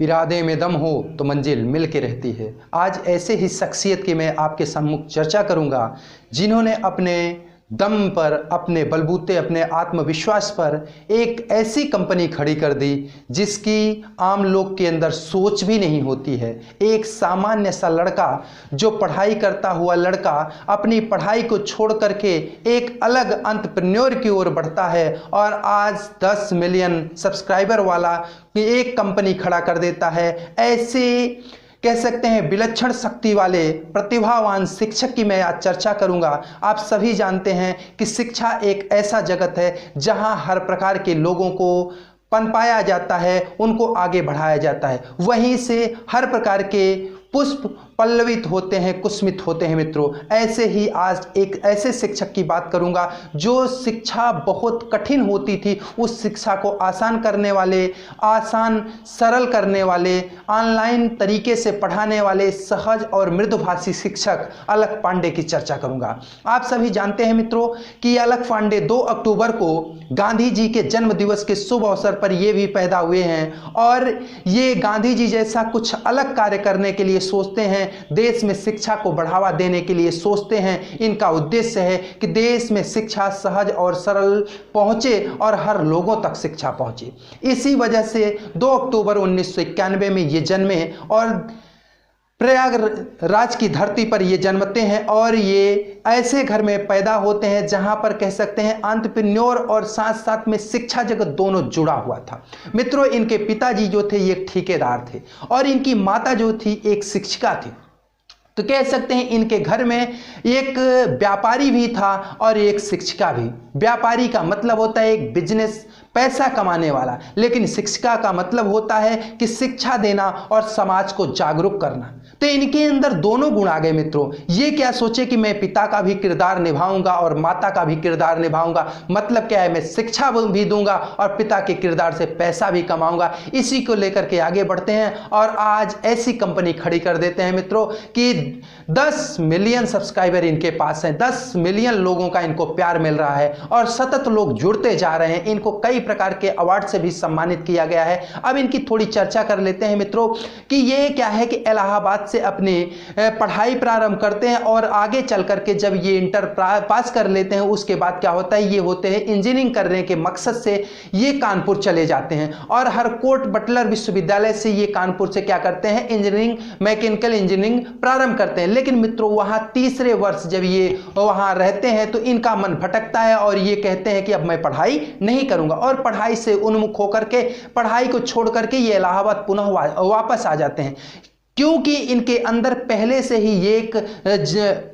इरादे में दम हो तो मंजिल मिल के रहती है। आज ऐसे ही शख्सियत की मैं आपके सम्मुख चर्चा करूंगा जिन्होंने अपने दम पर, अपने बलबूते, अपने आत्मविश्वास पर एक ऐसी कंपनी खड़ी कर दी जिसकी आम लोग के अंदर सोच भी नहीं होती है। एक सामान्य सा लड़का, जो पढ़ाई करता हुआ लड़का, अपनी पढ़ाई को छोड़ करके एक अलग एंटरप्रेन्योर की ओर बढ़ता है और आज 10 मिलियन सब्सक्राइबर वाला एक कंपनी खड़ा कर देता है। ऐसे कह सकते हैं विलक्षण शक्ति वाले प्रतिभावान शिक्षक की मैं आज चर्चा करूंगा। आप सभी जानते हैं कि शिक्षा एक ऐसा जगत है जहां हर प्रकार के लोगों को पनपाया जाता है, उनको आगे बढ़ाया जाता है। वहीं से हर प्रकार के पुष्प पल्लवित होते हैं, कुसुमित होते हैं। मित्रों, ऐसे ही आज एक ऐसे शिक्षक की बात करूंगा जो शिक्षा बहुत कठिन होती थी, उस शिक्षा को आसान करने वाले, आसान सरल करने वाले, ऑनलाइन तरीके से पढ़ाने वाले सहज और मृदुभाषी शिक्षक अलख पांडे की चर्चा करूंगा। आप सभी जानते हैं मित्रों कि अलख पांडे 2 अक्टूबर को गांधी जी के जन्म दिवस के शुभ अवसर पर ये भी पैदा हुए हैं और ये गांधी जी जैसा कुछ अलग कार्य करने के लिए सोचते हैं, देश में शिक्षा को बढ़ावा देने के लिए सोचते हैं। इनका उद्देश्य है कि देश में शिक्षा सहज और सरल पहुंचे और हर लोगों तक शिक्षा पहुंचे। इसी वजह से 2 अक्टूबर 1991 में ये जन्मे और प्रयागराज की धरती पर ये जन्मते हैं और ये ऐसे घर में पैदा होते हैं जहां पर कह सकते हैं एंटरप्रेन्योर और साथ साथ में शिक्षा जगत दोनों जुड़ा हुआ था। मित्रों, इनके पिताजी जो थे ये ठेकेदार थे और इनकी माता जो थी एक शिक्षिका थी। तो कह सकते हैं इनके घर में एक व्यापारी भी था और एक शिक्षिका भी। व्यापारी का मतलब होता है एक बिजनेस, पैसा कमाने वाला, लेकिन शिक्षिका का मतलब होता है कि शिक्षा देना और समाज को जागरूक करना। तो इनके अंदर दोनों गुण आ गए। मित्रों, ये क्या सोचे कि मैं पिता का भी किरदार निभाऊंगा और माता का भी किरदार निभाऊंगा। मतलब क्या है, मैं शिक्षा भी दूंगा और पिता के किरदार से पैसा भी कमाऊंगा। इसी को लेकर के आगे बढ़ते हैं और आज ऐसी कंपनी खड़ी कर देते हैं मित्रों कि 10 मिलियन सब्सक्राइबर इनके पास हैं, 10 मिलियन लोगों का इनको प्यार मिल रहा है और सतत लोग जुड़ते जा रहे हैं। इनको कई प्रकार के अवार्ड से भी सम्मानित किया गया है। अब इनकी थोड़ी चर्चा कर लेते हैं मित्रों कि ये क्या है कि इलाहाबाद से अपनी पढ़ाई प्रारंभ करते हैं और आगे चल करके जब ये इंटर पास कर लेते हैं उसके बाद क्या होता है, ये होते हैं इंजीनियरिंग करने के मकसद से ये कानपुर चले जाते हैं और हरकोट बटलर विश्वविद्यालय से ये कानपुर से क्या करते हैं, इंजीनियरिंग, मैकेनिकल इंजीनियरिंग प्रारंभ करते हैं। लेकिन मित्रों, वहां तीसरे वर्ष जब ये वहां रहते हैं तो इनका मन भटकता है और ये कहते हैं कि अब मैं पढ़ाई नहीं करूंगा और पढ़ाई से उन्मुख होकर के, पढ़ाई को छोड़ करके ये इलाहाबाद पुनः वापस आ जाते हैं, क्योंकि इनके अंदर पहले से ही ये एक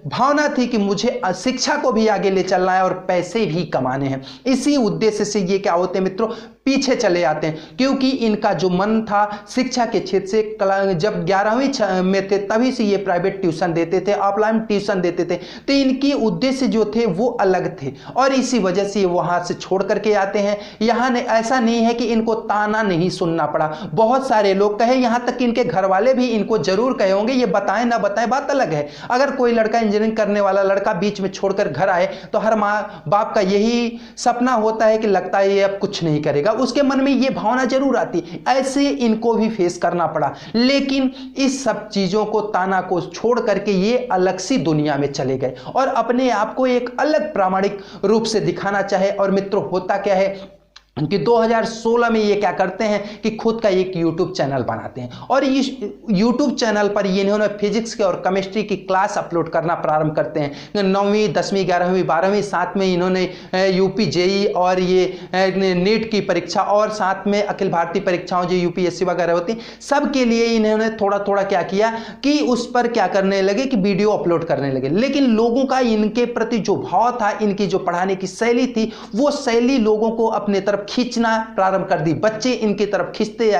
भावना थी कि मुझे शिक्षा को भी आगे ले चलना है और पैसे भी कमाने हैं। इसी उद्देश्य से ये क्या होते हैं मित्रों, पीछे चले आते हैं, क्योंकि इनका जो मन था शिक्षा के क्षेत्र से, जब 11वीं में थे तभी से ये प्राइवेट ट्यूशन देते थे, ऑफलाइन ट्यूशन देते थे। तो इनकी उद्देश्य जो थे वो अलग थे और इसी वजह से ये वहां से छोड़ करके आते हैं। यहाँ ऐसा नहीं है कि इनको ताना नहीं सुनना पड़ा, बहुत सारे लोग कहे, यहाँ तक कि इनके घर वाले भी इनको जरूर कहे होंगे, ये बताएं ना बताएं बात अलग है। अगर कोई लड़का, इंजीनियरिंग करने वाला लड़का बीच में छोड़कर घर आए तो हर माँ बाप का यही सपना होता है कि लगता है ये अब कुछ नहीं करेगा, उसके मन में ये भावना जरूर आती। ऐसे इनको भी फेस करना पड़ा, लेकिन इस सब चीजों को, ताना को छोड़ करके ये अलग सी दुनिया में चले गए और अपने आप को एक अलग प्रामाणिक रूप से दिखाना चाहे। और मित्रों, होता क्या है कि 2016 में ये क्या करते हैं कि खुद का एक YouTube चैनल बनाते हैं और इस YouTube चैनल पर ये इन्होंने फिजिक्स के और केमिस्ट्री की क्लास अपलोड करना प्रारंभ करते हैं। 9वीं, 10वीं, 11वीं, 12वीं, साथ में इन्होंने यूपी जेई और ये नीट की परीक्षा और साथ में अखिल भारतीय परीक्षाओं जो यूपीएससी वगैरह होती, सब के लिए इन्होंने थोड़ा थोड़ा क्या किया कि उस पर क्या करने लगे कि वीडियो अपलोड करने लगे। लेकिन लोगों का इनके प्रति जो भाव था, इनकी जो पढ़ाने की शैली थी, वो शैली लोगों को अपने तरफ खींचना प्रारंभ कर दी। बच्चे इनकी तरफ खींचते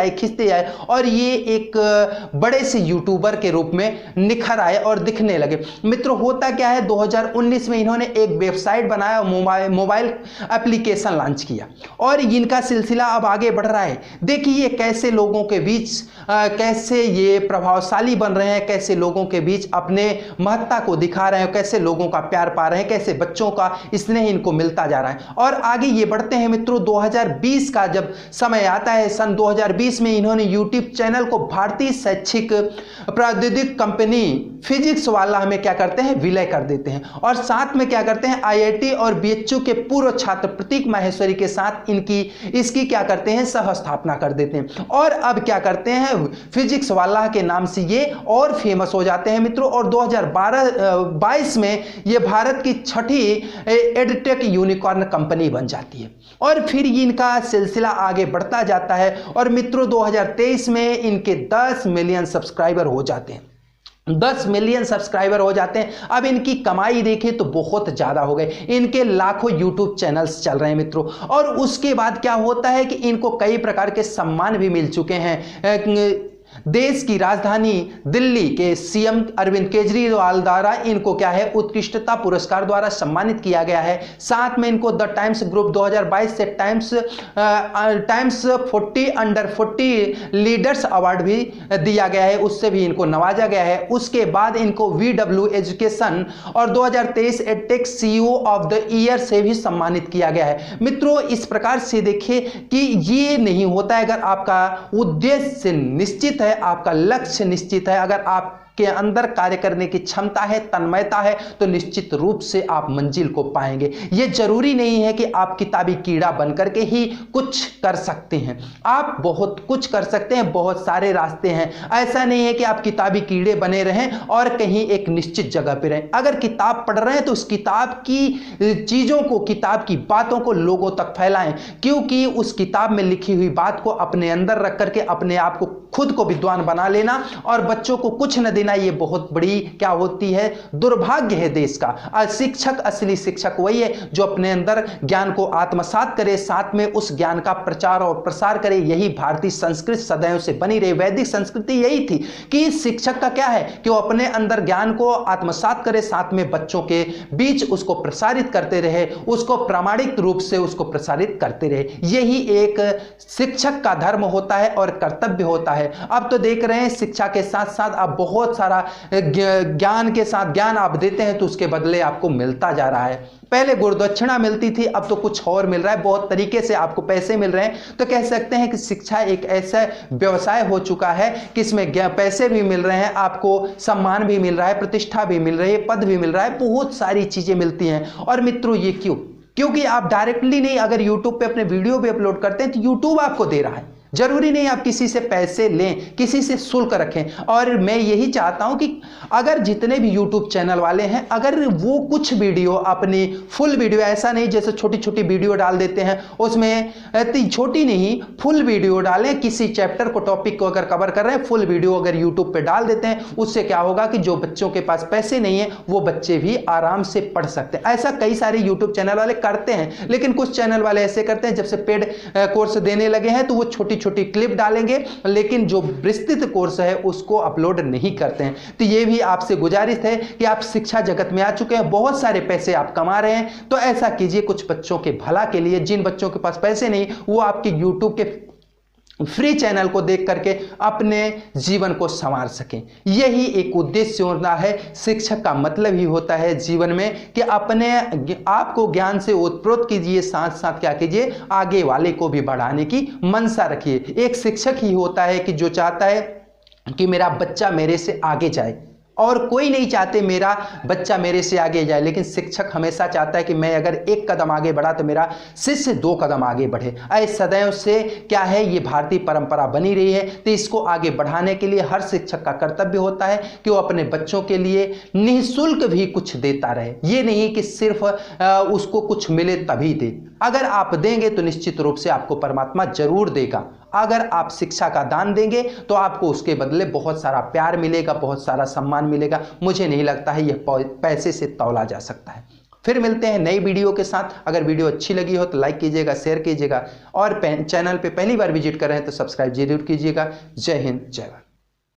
आए और ये एक बड़े से यूट्यूबर के रूप में निखर आए और दिखने लगे। मित्रों, होता क्या है, 2019 में इन्होंने एक वेबसाइट बनाया, मोबाइल एप्लीकेशन लॉन्च किया और इनका सिलसिला अब आगे बढ़ रहा है। देखिए कैसे लोगों के बीच कैसे ये प्रभावशाली बन रहे हैं, कैसे लोगों के बीच अपने महत्ता को दिखा रहे हैं, कैसे लोगों का प्यार पा रहे हैं, कैसे बच्चों का स्नेह इनको मिलता जा रहा है। और आगे ये बढ़ते हैं मित्रों, 2020 का जब समय आता है, सन 2020 में इन्होंने यूट्यूब चैनल को भारतीय शैक्षिक प्रौद्योगिक कंपनी फिजिक्स वाला हमें क्या करते हैं, विलय कर देते हैं। और साथ में क्या करते हैं, आईआईटी और बीएचयू के पूर्व छात्र प्रतीक माहेश्वरी के साथ इसकी क्या करते हैं, सह स्थापना कर देते हैं। और अब क्या करते हैं, फिजिक्स वाला के नाम से ये और फेमस हो जाते हैं मित्रों। और 2022 में ये भारत की छठी एडटेक यूनिकॉर्न कंपनी बन जाती है। और फिर इनका सिलसिला आगे बढ़ता जाता है और मित्रों 2023 में इनके 10 मिलियन सब्सक्राइबर हो जाते हैं। 10 मिलियन सब्सक्राइबर हो जाते हैं। अब इनकी कमाई देखें तो बहुत ज़्यादा हो गए, इनके लाखों यूट्यूब चैनल्स चल रहे हैं मित्रों। और उसके बाद क्या होता है कि इनको कई प्रकार के सम्मान भी मिल चुके हैं। देश की राजधानी दिल्ली के सीएम अरविंद केजरीवाल द्वारा इनको क्या है, उत्कृष्टता पुरस्कार द्वारा सम्मानित किया गया है। साथ में इनको द टाइम्स ग्रुप 2022 से टाइम्स 40 अंडर 40 लीडर्स अवार्ड भी दिया गया है, उससे भी इनको नवाजा गया है। उसके बाद इनको VW एजुकेशन और 2023 edtech CEO of the year से भी सम्मानित किया गया है। मित्रों इस प्रकार से देखिए कि ये नहीं होता है, अगर आपका उद्देश्य निश्चित है, आपका लक्ष्य निश्चित है, अगर आप के अंदर कार्य करने की क्षमता है, तन्मयता है, तो निश्चित रूप से आप मंजिल को पाएंगे। यह जरूरी नहीं है कि आप किताबी कीड़ा बनकर के ही कुछ कर सकते हैं, आप बहुत कुछ कर सकते हैं, बहुत सारे रास्ते हैं। ऐसा नहीं है कि आप किताबी कीड़े बने रहें और कहीं एक निश्चित जगह पे रहें। अगर किताब पढ़ रहे हैं तो उस किताब की चीजों को, किताब की बातों को लोगों तक फैलाएं, क्योंकि उस किताब में लिखी हुई बात को अपने अंदर रख करके अपने आप को, खुद को विद्वान बना लेना और बच्चों को कुछ न देना, ये बहुत बड़ी क्या होती है, दुर्भाग्य है देश का। शिक्षक, असली शिक्षक वही है जो अपने अंदर ज्ञान को आत्मसात करे, साथ में उस ज्ञान का प्रचार और प्रसार करे। यही भारतीय संस्कृति सदैव से बनी रही, वैदिक संस्कृति यही थी कि शिक्षक का क्या है कि वो अपने अंदर ज्ञान को आत्मसात करे, साथ में बच्चों के बीच उसको प्रसारित करते रहे, उसको प्रामाणिक रूप से उसको प्रसारित करते रहे। यही एक शिक्षक का धर्म होता है और कर्तव्य होता है। अब तो देख रहे हैं शिक्षा के साथ साथ आप बहुत सारा ज्ञान के साथ ज्ञान आप देते हैं तो उसके बदले आपको मिलता जा रहा है। पहले गुरुदक्षिणा मिलती थी, अब तो कुछ और मिल रहा है, बहुत तरीके से आपको पैसे मिल रहे हैं। तो कह सकते हैं कि शिक्षा एक ऐसा व्यवसाय हो चुका है कि इसमें पैसे भी मिल रहे हैं, आपको सम्मान भी मिल रहा है, प्रतिष्ठा भी मिल रही है, पद भी मिल रहा है, बहुत सारी चीजें मिलती हैं। और मित्रों ये क्यों? क्योंकि आप डायरेक्टली नहीं, अगर यूट्यूब पे अपने वीडियो भी अपलोड करते हैं तो यूट्यूब आपको दे रहा है। जरूरी नहीं आप किसी से पैसे लें, किसी से शुल्क रखें। और मैं यही चाहता हूं कि अगर जितने भी YouTube चैनल वाले हैं, अगर वो कुछ वीडियो अपनी फुल वीडियो, ऐसा नहीं जैसे छोटी छोटी वीडियो डाल देते हैं, उसमें छोटी नहीं फुल वीडियो डालें, किसी चैप्टर को, टॉपिक को अगर कवर कर रहे हैं, फुल वीडियो अगर YouTube पे डाल देते हैं, उससे क्या होगा कि जो बच्चों के पास पैसे नहीं है वो बच्चे भी आराम से पढ़ सकते हैं। ऐसा कई सारे YouTube चैनल वाले करते हैं, लेकिन कुछ चैनल वाले ऐसे करते हैं जब से पेड कोर्स देने लगे हैं तो वो छोटी छोटी क्लिप डालेंगे, लेकिन जो विस्तृत कोर्स है उसको अपलोड नहीं करते हैं। तो ये भी आपसे गुजारिश है कि आप शिक्षा जगत में आ चुके हैं, बहुत सारे पैसे आप कमा रहे हैं, तो ऐसा कीजिए कुछ बच्चों के भला के लिए। जिन बच्चों के पास पैसे नहीं, वो आपके YouTube के फ्री चैनल को देख करके अपने जीवन को संवार सकें। यही एक उद्देश्य होता है। शिक्षक का मतलब ही होता है जीवन में कि अपने आप को ज्ञान से ओतप्रोत कीजिए, साथ साथ क्या कीजिए, आगे वाले को भी बढ़ाने की मंशा रखिए। एक शिक्षक ही होता है कि जो चाहता है कि मेरा बच्चा मेरे से आगे जाए, और कोई नहीं चाहते मेरा बच्चा मेरे से आगे जाए, लेकिन शिक्षक हमेशा चाहता है कि मैं अगर एक कदम आगे बढ़ा तो मेरा शिष्य 2 कदम आगे बढ़े। ऐसे सदैव से क्या है, ये भारतीय परंपरा बनी रही है। तो इसको आगे बढ़ाने के लिए हर शिक्षक का कर्तव्य होता है कि वो अपने बच्चों के लिए निःशुल्क भी कुछ देता रहे। ये नहीं कि सिर्फ उसको कुछ मिले तभी दे। अगर आप देंगे तो निश्चित रूप से आपको परमात्मा जरूर देगा। अगर आप शिक्षा का दान देंगे तो आपको उसके बदले बहुत सारा प्यार मिलेगा, बहुत सारा सम्मान मिलेगा। मुझे नहीं लगता है यह पैसे से तौला जा सकता है। फिर मिलते हैं नई वीडियो के साथ। अगर वीडियो अच्छी लगी हो तो लाइक कीजिएगा, शेयर कीजिएगा, और चैनल पे पहली बार विजिट कर रहे हैं तो सब्सक्राइब जरूर कीजिएगा। जय हिंद, जय भारत।